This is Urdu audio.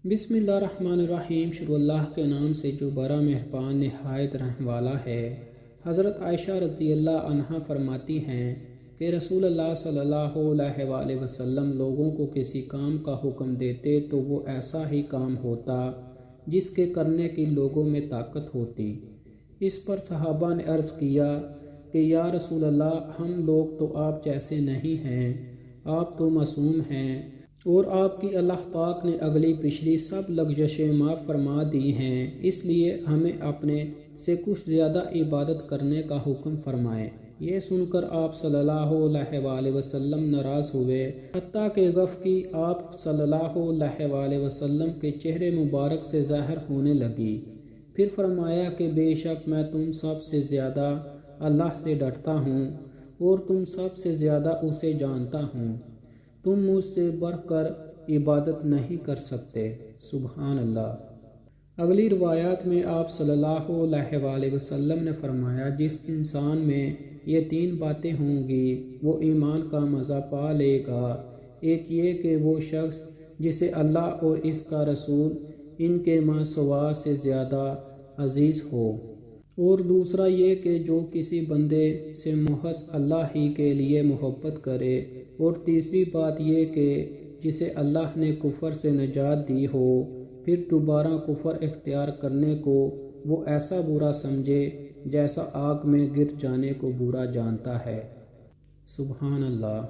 بسم اللہ الرحمن الرحیم۔ شروع اللہ کے نام سے جو بڑا مہربان نہایت رحم والا ہے۔ حضرت عائشہ رضی اللہ عنہا فرماتی ہیں کہ رسول اللہ صلی اللہ علیہ وآلہ وسلم لوگوں کو کسی کام کا حکم دیتے تو وہ ایسا ہی کام ہوتا جس کے کرنے کی لوگوں میں طاقت ہوتی۔ اس پر صحابہ نے عرض کیا کہ یا رسول اللہ، ہم لوگ تو آپ جیسے نہیں ہیں، آپ تو معصوم ہیں اور آپ کی اللہ پاک نے اگلی پچھلی سب لغزشیں معاف فرما دی ہیں، اس لیے ہمیں اپنے سے کچھ زیادہ عبادت کرنے کا حکم فرمائے۔ یہ سن کر آپ صلی اللہ علیہ وآلہ وسلم ناراض ہوئے، حتیٰ کہ گفگی آپ صلی اللہ علیہ وآلہ وسلم کے چہرے مبارک سے ظاہر ہونے لگی۔ پھر فرمایا کہ بے شک میں تم سب سے زیادہ اللہ سے ڈرتا ہوں اور تم سب سے زیادہ اسے جانتا ہوں، تم مجھ سے بڑھ کر عبادت نہیں کر سکتے۔ سبحان اللہ۔ اگلی روایات میں آپ صلی اللہ علیہ وآلہ وسلم نے فرمایا، جس انسان میں یہ تین باتیں ہوں گی وہ ایمان کا مزہ پا لے گا۔ ایک یہ کہ وہ شخص جسے اللہ اور اس کا رسول ان کے ماں سوا سے زیادہ عزیز ہو، اور دوسرا یہ کہ جو کسی بندے سے محض اللہ ہی کے لیے محبت کرے، اور تیسری بات یہ کہ جسے اللہ نے کفر سے نجات دی ہو، پھر دوبارہ کفر اختیار کرنے کو وہ ایسا برا سمجھے جیسا آگ میں گر جانے کو برا جانتا ہے۔ سبحان اللہ۔